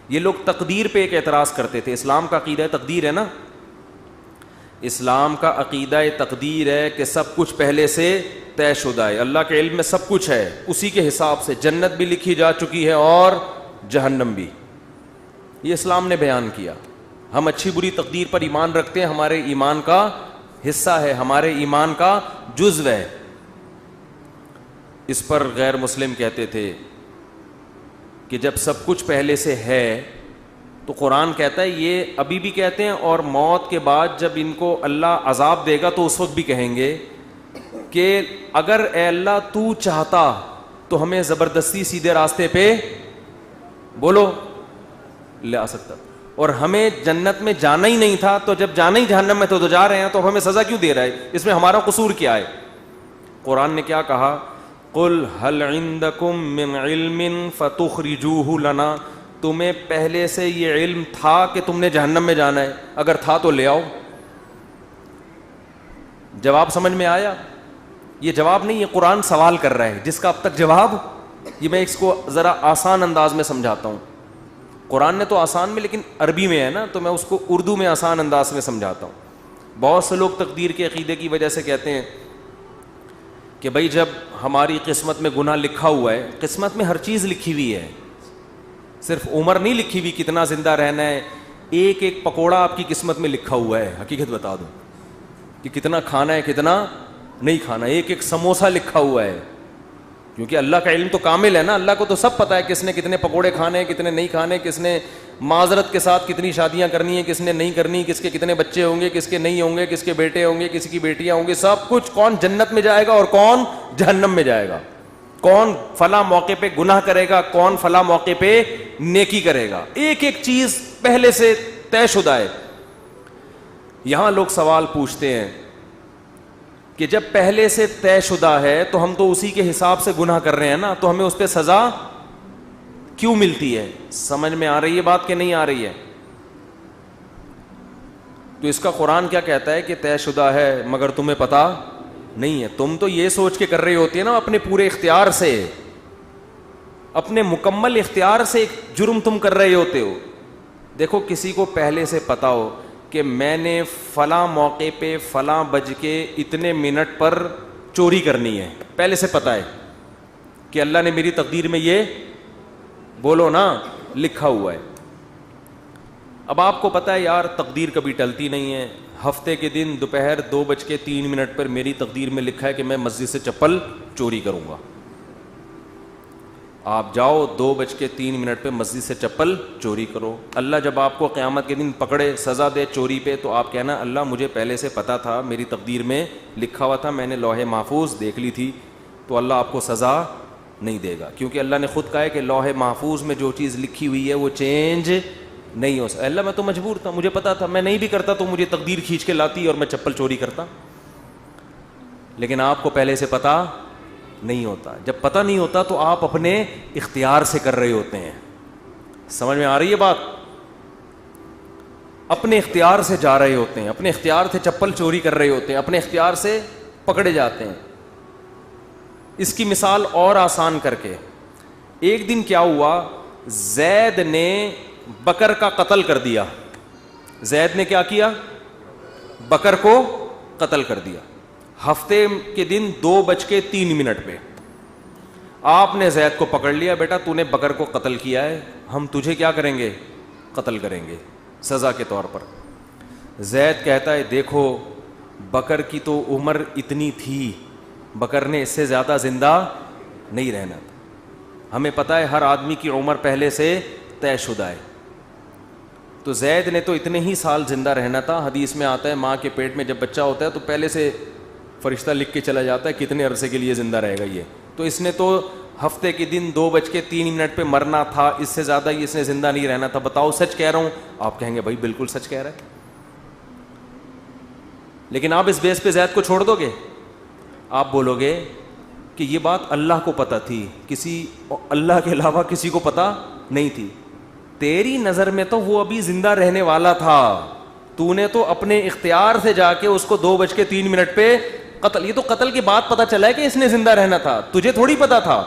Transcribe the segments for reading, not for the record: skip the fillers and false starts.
یہ لوگ تقدیر پہ ایک اعتراض کرتے تھے. اسلام کا عقیدہ تقدیر ہے نا, اسلام کا عقیدہ تقدیر ہے کہ سب کچھ پہلے سے طے شدہ ہے, اللہ کے علم میں سب کچھ ہے, اسی کے حساب سے جنت بھی لکھی جا چکی ہے اور جہنم بھی. یہ اسلام نے بیان کیا. ہم اچھی بری تقدیر پر ایمان رکھتے ہیں, ہمارے ایمان کا حصہ ہے, ہمارے ایمان کا جزو ہے. اس پر غیر مسلم کہتے تھے کہ جب سب کچھ پہلے سے ہے تو قرآن کہتا ہے, یہ ابھی بھی کہتے ہیں اور موت کے بعد جب ان کو اللہ عذاب دے گا تو اس وقت بھی کہیں گے کہ اگر اے اللہ تو چاہتا تو ہمیں زبردستی سیدھے راستے پہ بولو لے آ سکتا, اور ہمیں جنت میں جانا ہی نہیں تھا, تو جب جانا ہی جہنم میں تو جا رہے ہیں, تو ہمیں سزا کیوں دے رہا ہے؟ اس میں ہمارا قصور کیا ہے؟ قرآن نے کیا کہا, قل هل عندکم من علم فتخرجوه لنا, تمہیں پہلے سے یہ علم تھا کہ تم نے جہنم میں جانا ہے؟ اگر تھا تو لے آؤ. جواب سمجھ میں آیا؟ یہ جواب نہیں, یہ قرآن سوال کر رہا ہے جس کا اب تک جواب, یہ میں اس کو ذرا آسان انداز میں سمجھاتا ہوں. قرآن نے تو آسان میں, لیکن عربی میں ہے نا, تو میں اس کو اردو میں آسان انداز میں سمجھاتا ہوں. بہت سے لوگ تقدیر کے عقیدے کی وجہ سے کہتے ہیں کہ بھائی جب ہماری قسمت میں گناہ لکھا ہوا ہے, قسمت میں ہر چیز لکھی ہوئی ہے, صرف عمر نہیں لکھی ہوئی کتنا زندہ رہنا ہے, ایک ایک پکوڑا آپ کی قسمت میں لکھا ہوا ہے. حقیقت بتا دو کہ کتنا کھانا ہے کتنا نہیں کھانا, ایک ایک سموسہ لکھا ہوا ہے, کیونکہ اللہ کا علم تو کامل ہے نا, اللہ کو تو سب پتہ ہے کس نے کتنے پکوڑے کھانے ہیں کتنے نہیں کھانے, کس نے معذرت کے ساتھ کتنی شادیاں کرنی ہیں کس نے نہیں کرنی, کس کے کتنے بچے ہوں گے کس کے نہیں ہوں گے, کس کے بیٹے ہوں گے کس کی بیٹیاں ہوں گے, سب کچھ, کون جنت میں جائے گا اور کون جہنم میں جائے گا, کون فلاں موقع پہ گناہ کرے گا کون فلاں موقع پہ نیکی کرے گا, ایک ایک چیز پہلے سے طے شدہ ہے. یہاں لوگ سوال پوچھتے ہیں کہ جب پہلے سے طے شدہ ہے تو ہم تو اسی کے حساب سے گناہ کر رہے ہیں نا, تو ہمیں اس پہ سزا کیوں ملتی ہے؟ سمجھ میں آ رہی ہے بات کہ نہیں آ رہی ہے؟ تو اس کا قرآن کیا کہتا ہے کہ طے شدہ ہے مگر تمہیں پتہ نہیں ہے. تم تو یہ سوچ کے کر رہی ہوتی ہے نا اپنے پورے اختیار سے, اپنے مکمل اختیار سے ایک جرم تم کر رہے ہوتے ہو. دیکھو کسی کو پہلے سے پتہ ہو کہ میں نے فلاں موقع پہ فلاں بج کے اتنے منٹ پر چوری کرنی ہے, پہلے سے پتہ ہے کہ اللہ نے میری تقدیر میں یہ بولو نا لکھا ہوا ہے. اب آپ کو پتہ ہے یار تقدیر کبھی ٹلتی نہیں ہے, ہفتے کے دن دوپہر 2:03 پر میری تقدیر میں لکھا ہے کہ میں مسجد سے چپل چوری کروں گا. آپ جاؤ 2:03 پہ مسجد سے چپل چوری کرو. اللہ جب آپ کو قیامت کے دن پکڑے سزا دے چوری پہ, تو آپ کہنا اللہ مجھے پہلے سے پتہ تھا, میری تقدیر میں لکھا ہوا تھا, میں نے لوح محفوظ دیکھ لی تھی. تو اللہ آپ کو سزا نہیں دے گا, کیونکہ اللہ نے خود کہا ہے کہ لوح محفوظ میں جو چیز لکھی ہوئی ہے وہ چینج نہیں ہو سکتا. اللہ میں تو مجبور تھا, مجھے پتا تھا, میں نہیں بھی کرتا تو مجھے تقدیر کھینچ کے لاتی اور میں چپل چوری کرتا. لیکن آپ کو پہلے سے پتا نہیں ہوتا. جب پتہ نہیں ہوتا تو آپ اپنے اختیار سے کر رہے ہوتے ہیں. سمجھ میں آ رہی ہے بات؟ اپنے اختیار سے جا رہے ہوتے ہیں, اپنے اختیار سے چپل چوری کر رہے ہوتے ہیں, اپنے اختیار سے پکڑے جاتے ہیں. اس کی مثال اور آسان کر کے, ایک دن کیا ہوا, زید نے بکر کا قتل کر دیا. زید نے کیا کیا؟ بکر کو قتل کر دیا. ہفتے کے دن 2:03 پہ آپ نے زید کو پکڑ لیا, بیٹا تو نے بکر کو قتل کیا ہے, ہم تجھے کیا کریں گے؟ قتل کریں گے سزا کے طور پر. زید کہتا ہے دیکھو بکر کی تو عمر اتنی تھی, بکر نے اس سے زیادہ زندہ نہیں رہنا تھا, ہمیں پتہ ہے ہر آدمی کی عمر پہلے سے طے شدہ ہے. تو زید نے تو اتنے ہی سال زندہ رہنا تھا. حدیث میں آتا ہے ماں کے پیٹ میں جب بچہ ہوتا ہے تو پہلے سے فرشتہ لکھ کے چلا جاتا ہے کتنے عرصے کے لیے زندہ رہے گا یہ. تو اس نے تو ہفتے کے دن 2:03 پہ مرنا تھا, اس سے زیادہ اس نے زندہ نہیں رہنا تھا. بتاؤ سچ کہہ رہا ہوں؟ آپ کہیں گے بھائی بالکل سچ کہہ رہا ہے. لیکن آپ اس بیس پہ زید کو چھوڑ دو گے؟ آپ بولو گے کہ یہ بات اللہ کو پتہ تھی, کسی اللہ کے علاوہ کسی کو پتہ نہیں تھی. تیری نظر میں تو وہ ابھی زندہ رہنے والا تھا, تو نے تو اپنے اختیار سے جا کے اس کو 2:03 پہ قتل. یہ تو قتل کے بعد پتہ چلا ہے کہ اس نے زندہ رہنا تھا, تجھے تھوڑی پتہ تھا.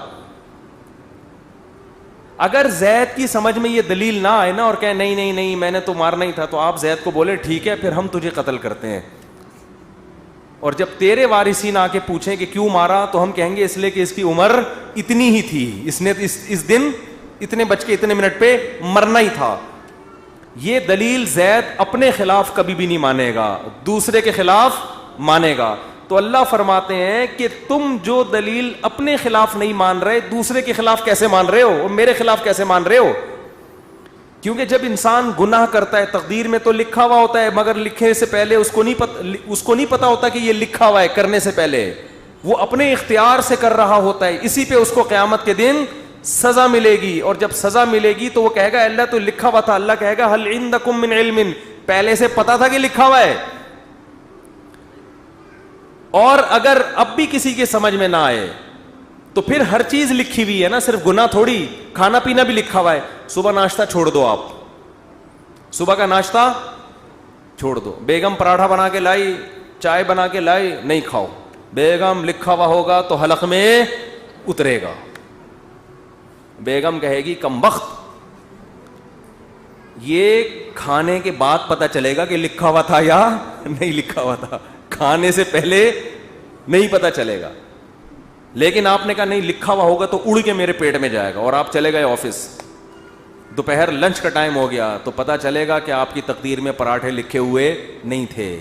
اگر زید کی سمجھ میں یہ دلیل نہ آئے نا اور کہے نہیں نہیں نہیں میں نے تو مارنا ہی تھا, تو آپ زید کو بولے ٹھیک ہے پھر ہم تجھے قتل کرتے ہیں, اور جب تیرے وارثین آ کے پوچھیں کہ کیوں مارا تو ہم کہیں گے اس لیے کہ اس کی عمر اتنی ہی تھی, اس نے اس دن اتنے بج کے اتنے منٹ پہ مرنا ہی تھا. یہ دلیل زید اپنے خلاف کبھی بھی نہیں مانے گا, دوسرے کے خلاف مانے گا. تو اللہ فرماتے ہیں کہ تم جو دلیل اپنے خلاف نہیں مان رہے دوسرے کے خلاف کیسے مان رہے ہو, اور میرے خلاف کیسے مان رہے ہو؟ کیونکہ جب انسان گناہ کرتا ہے تقدیر میں تو لکھا ہوا ہوتا ہے, مگر لکھنے سے پہلے اس کو نہیں پتا ہوتا کہ یہ لکھا ہوا ہے. کرنے سے پہلے وہ اپنے اختیار سے کر رہا ہوتا ہے, اسی پہ اس کو قیامت کے دن سزا ملے گی. اور جب سزا ملے گی تو وہ کہے گا اللہ تو لکھا ہوا تھا. اللہ کہے گا هل عندکم من علم, پہلے سے پتا تھا کہ لکھا ہوا ہے. اور اگر اب بھی کسی کے سمجھ میں نہ آئے تو پھر ہر چیز لکھی ہوئی ہے نا, صرف گناہ تھوڑی, کھانا پینا بھی لکھا ہوا ہے. صبح ناشتہ چھوڑ دو, آپ صبح کا ناشتہ چھوڑ دو. بیگم پراٹھا بنا کے لائی, چائے بنا کے لائی, نہیں کھاؤ. بیگم لکھا ہوا ہوگا تو حلق میں اترے گا. بیگم کہے گی کم بخت, یہ کھانے کے بعد پتہ چلے گا کہ لکھا ہوا تھا یا نہیں لکھا ہوا تھا, کھانے سے پہلے نہیں پتہ چلے گا. لیکن آپ نے کہا نہیں لکھا ہوا ہوگا تو اڑ کے میرے پیٹ میں جائے گا, اور آپ چلے گئے آفس, دوپہر لنچ کا ٹائم ہو گیا تو پتہ چلے گا کہ آپ کی تقدیر میں پراٹھے لکھے ہوئے نہیں تھے.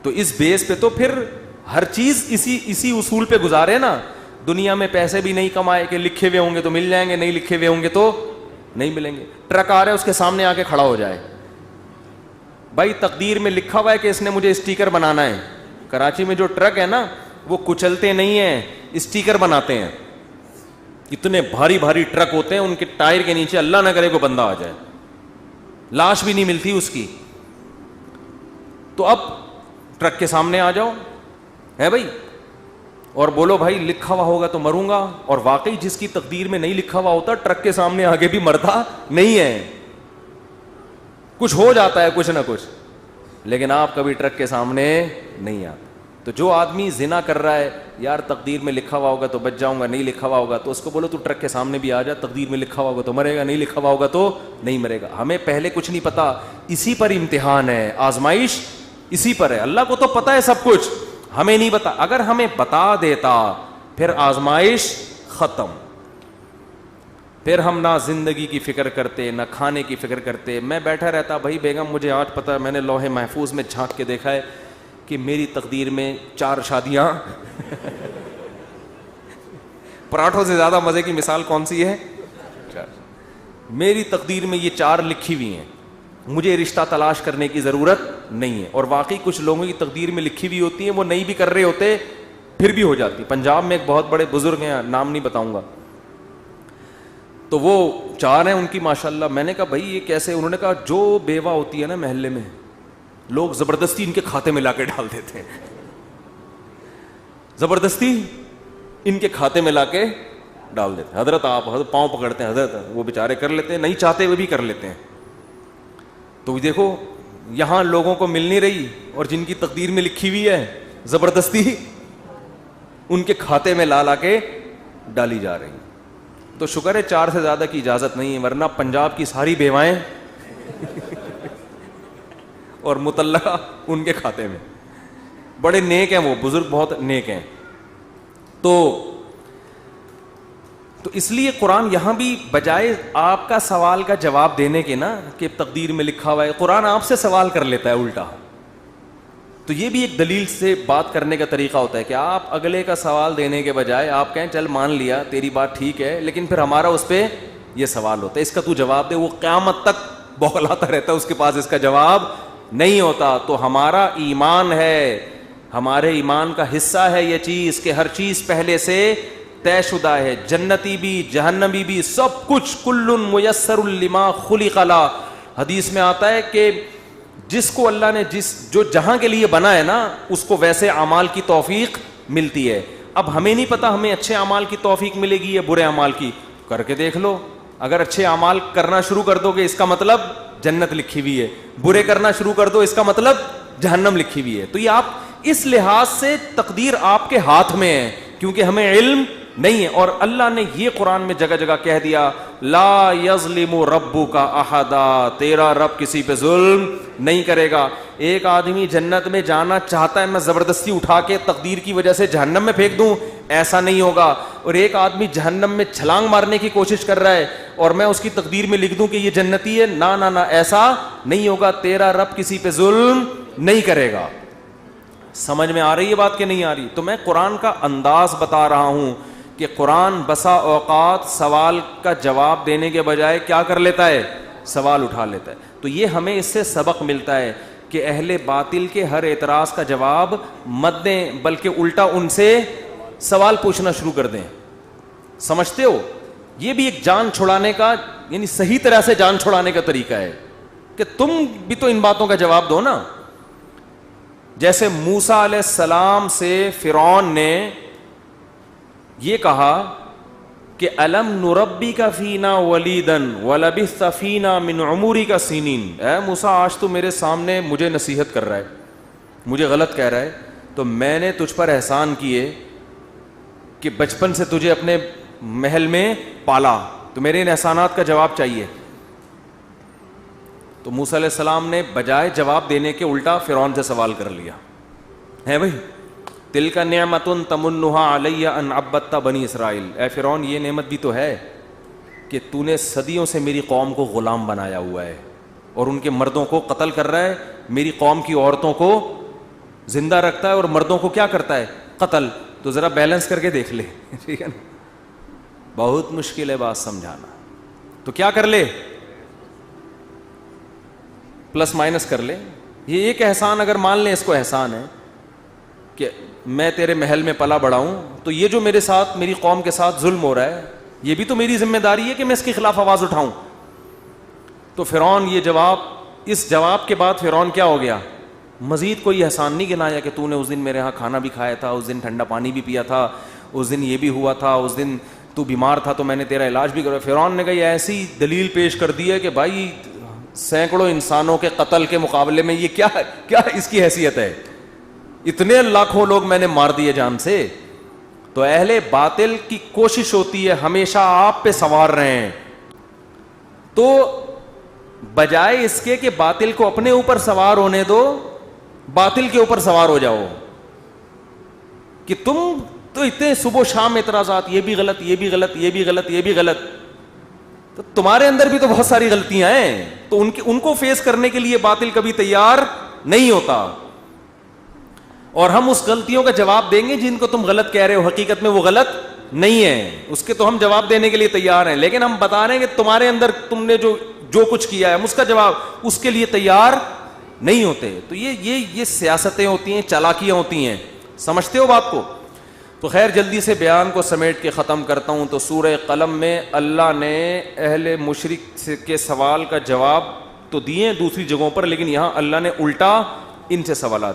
تو اس بیس پہ تو پھر ہر چیز اسی اصول پہ گزارے نا. دنیا میں پیسے بھی نہیں کمائے کہ لکھے ہوئے ہوں گے تو مل جائیں گے, نہیں لکھے ہوئے ہوں گے تو نہیں ملیں گے. ٹرک آ رہا ہے اس کے سامنے آ کے کھڑا ہو جائے, بھائی تقدیر میں لکھا ہوا ہے کہ اس نے مجھے اسٹیکر بنانا ہے. کراچی میں جو ٹرک ہے نا وہ کچلتے نہیں ہیں, اسٹیکر بناتے ہیں. اتنے بھاری بھاری ٹرک ہوتے ہیں, ان کے ٹائر کے نیچے اللہ نہ کرے کوئی بندہ آ جائے, لاش بھی نہیں ملتی اس کی. تو اب ٹرک کے سامنے آ جاؤ ہے بھائی, اور بولو بھائی لکھا ہوا ہوگا تو مروں گا. اور واقعی جس کی تقدیر میں نہیں لکھا ہوا ہوتا ٹرک کے سامنے آگے بھی مرتا نہیں ہے, کچھ ہو جاتا ہے کچھ نہ کچھ, لیکن آپ کبھی ٹرک کے سامنے نہیں آتے. تو جو آدمی زنا کر رہا ہے یار تقدیر میں لکھا ہوا ہوگا تو بچ جاؤں گا, نہیں لکھا ہوا ہوگا تو اس کو بولو تو ٹرک کے سامنے بھی آ جا, تقدیر میں لکھا ہوا ہوگا تو مرے گا, نہیں لکھا ہوا ہوگا تو نہیں مرے گا. ہمیں پہلے کچھ نہیں پتا, اسی پر امتحان ہے, آزمائش اسی پر ہے. اللہ کو تو پتا ہے سب کچھ, ہمیں نہیں پتا. اگر ہمیں بتا دیتا پھر آزمائش ختم, پھر ہم نہ زندگی کی فکر کرتے نہ کھانے کی فکر کرتے. میں بیٹھا رہتا بھائی بیگم مجھے آج پتا ہے, میں نے لوح محفوظ میں جھانک کے دیکھا ہے کہ میری تقدیر میں 4 شادیاں پراٹھوں سے زیادہ مزے کی مثال کون سی ہے؟ میری تقدیر میں یہ 4 لکھی ہوئی ہیں, مجھے رشتہ تلاش کرنے کی ضرورت نہیں ہے. اور واقعی کچھ لوگوں کی تقدیر میں لکھی ہوئی ہوتی ہیں, وہ نہیں بھی کر رہے ہوتے پھر بھی ہو جاتی. پنجاب میں ایک بہت بڑے بزرگ ہیں, نام نہیں بتاؤں گا, تو وہ 4 ہیں ان کی ماشاءاللہ. میں نے کہا بھائی یہ کیسے؟ انہوں نے کہا جو بیوہ ہوتی ہے نا محلے میں, لوگ زبردستی ان کے کھاتے میں لا کے ڈال دیتے ہیں, زبردستی ان کے کھاتے میں لا کے ڈال دیتے ہیں. حضرت آپ حضرت پاؤں پکڑتے ہیں, حضرت وہ بیچارے کر لیتے ہیں, نہیں چاہتے ہوئے بھی کر لیتے ہیں. تو دیکھو یہاں لوگوں کو مل نہیں رہی, اور جن کی تقدیر میں لکھی ہوئی ہے زبردستی ان کے کھاتے میں لا کے ڈالی جا رہی. تو شکر ہے 4 سے زیادہ کی اجازت نہیں ہے, ورنہ پنجاب کی ساری بیوائیں اور مطلقہ ان کے کھاتے میں. بڑے نیک ہیں وہ بزرگ, بہت نیک ہیں. تو اس لیے قرآن یہاں بھی بجائے آپ کا سوال کا جواب دینے کے نا کہ تقدیر میں لکھا ہوا ہے, قرآن آپ سے سوال کر لیتا ہے الٹا. تو یہ بھی ایک دلیل سے بات کرنے کا طریقہ ہوتا ہے کہ آپ اگلے کا سوال دینے کے بجائے آپ کہیں چل مان لیا تیری بات ٹھیک ہے, لیکن پھر ہمارا اس پہ یہ سوال ہوتا ہے, اس کا تو جواب دے. وہ قیامت تک بوکھلاتا رہتا ہے, اس کے پاس اس کا جواب نہیں ہوتا. تو ہمارا ایمان ہے, ہمارے ایمان کا حصہ ہے یہ چیز کہ ہر چیز پہلے سے طے شدہ ہے, جنتی بھی جہنمی بھی سب کچھ. کل میسر لما خلق لا, حدیث میں آتا ہے کہ جس کو اللہ نے جو جہاں کے لیے بنا ہے نا اس کو ویسے اعمال کی توفیق ملتی ہے. اب ہمیں نہیں پتا ہمیں اچھے اعمال کی توفیق ملے گی یا برے اعمال کی, کر کے دیکھ لو. اگر اچھے اعمال کرنا شروع کر دو گے اس کا مطلب جنت لکھی ہوئی ہے, برے کرنا شروع کر دو اس کا مطلب جہنم لکھی ہوئی ہے. تو یہ آپ اس لحاظ سے تقدیر آپ کے ہاتھ میں ہے, کیونکہ ہمیں علم نہیں ہے. اور اللہ نے یہ قرآن میں جگہ جگہ کہہ دیا لا یظلم ربک احدا, تیرا رب کسی پہ ظلم نہیں کرے گا. ایک آدمی جنت میں جانا چاہتا ہے, میں زبردستی اٹھا کے تقدیر کی وجہ سے جہنم میں پھینک دوں, ایسا نہیں ہوگا. اور ایک آدمی جہنم میں چھلانگ مارنے کی کوشش کر رہا ہے اور میں اس کی تقدیر میں لکھ دوں کہ یہ جنتی ہے, نہ نہ نہ, ایسا نہیں ہوگا. تیرا رب کسی پہ ظلم نہیں کرے گا. سمجھ میں آ رہی ہے بات کہ نہیں آ رہی؟ تو میں قرآن کا انداز بتا رہا ہوں کہ قرآن بسا اوقات سوال کا جواب دینے کے بجائے کیا کر لیتا ہے, سوال اٹھا لیتا ہے. تو یہ ہمیں اس سے سبق ملتا ہے کہ اہل باطل کے ہر اعتراض کا جواب مت دیں, بلکہ الٹا ان سے سوال پوچھنا شروع کر دیں. سمجھتے ہو؟ یہ بھی ایک جان چھڑانے کا, یعنی صحیح طرح سے جان چھڑانے کا طریقہ ہے کہ تم بھی تو ان باتوں کا جواب دو نا. جیسے موسیٰ علیہ السلام سے فرعون نے یہ کہا کہ الم نربک فینا ولیدا ولبثت فینا من عمرک سنین, اے موسیٰ آج تو میرے سامنے مجھے نصیحت کر رہا ہے, مجھے غلط کہہ رہا ہے, تو میں نے تجھ پر احسان کیے کہ بچپن سے تجھے اپنے محل میں پالا, تو میرے ان احسانات کا جواب چاہیے. تو موسیٰ علیہ السلام نے بجائے جواب دینے کے الٹا فرعون سے سوال کر لیا ہے بھائی, تلک نعمت تمنها علی ان عبدت بنی اسرائیل, اے فرعون یہ نعمت بھی تو ہے کہ تو نے صدیوں سے میری قوم کو غلام بنایا ہوا ہے اور ان کے مردوں کو قتل کر رہا ہے, میری قوم کی عورتوں کو زندہ رکھتا ہے اور مردوں کو کیا کرتا ہے, قتل. تو ذرا بیلنس کر کے دیکھ لے, ٹھیک ہے نا, بہت مشکل ہے بات سمجھانا. تو کیا کر لے, پلس مائنس کر لے. یہ ایک احسان اگر مان لیں اس کو احسان ہے کہ میں تیرے محل میں پلا بڑا ہوں, تو یہ جو میرے ساتھ میری قوم کے ساتھ ظلم ہو رہا ہے یہ بھی تو میری ذمہ داری ہے کہ میں اس کے خلاف آواز اٹھاؤں. تو فرعون یہ جواب, اس جواب کے بعد فرعون کیا ہو گیا, مزید کوئی احسان نہیں گنایا کہ تو نے اس دن میرے ہاں کھانا بھی کھایا تھا, اس دن ٹھنڈا پانی بھی پیا تھا, اس دن یہ بھی ہوا تھا, اس دن تو بیمار تھا تو میں نے تیرا علاج بھی کرا. فرعون نے کہا یہ ایسی دلیل پیش کر دی ہے کہ بھائی سینکڑوں انسانوں کے قتل کے مقابلے میں یہ کیا اس کی حیثیت ہے, اتنے لاکھوں لوگ میں نے مار دیے جان سے. تو اہل باطل کی کوشش ہوتی ہے ہمیشہ آپ پہ سوار رہے ہیں, تو بجائے اس کے کہ باطل کو اپنے اوپر سوار ہونے دو, باطل کے اوپر سوار ہو جاؤ کہ تم تو اتنے صبح و شام اعتراضات, یہ بھی غلط, یہ بھی غلط, یہ بھی غلط, یہ بھی غلط. تو تمہارے اندر بھی تو بہت ساری غلطیاں ہیں, تو ان کو فیس کرنے کے لیے باطل کبھی تیار نہیں ہوتا. اور ہم اس غلطیوں کا جواب دیں گے جن کو تم غلط کہہ رہے ہو, حقیقت میں وہ غلط نہیں ہے, اس کے تو ہم جواب دینے کے لیے تیار ہیں, لیکن ہم بتا رہے ہیں کہ تمہارے اندر تم نے جو کچھ کیا ہے ہم اس کا جواب اس کے لیے تیار نہیں ہوتے. تو یہ سیاستیں ہوتی ہیں, چالاکیاں ہوتی ہیں. سمجھتے ہو بات کو؟ تو خیر جلدی سے بیان کو سمیٹ کے ختم کرتا ہوں. تو سورہ قلم میں اللہ نے اہل مشرک کے سوال کا جواب تو دیے دوسری جگہوں پر, لیکن یہاں اللہ نے الٹا ان سے سوالات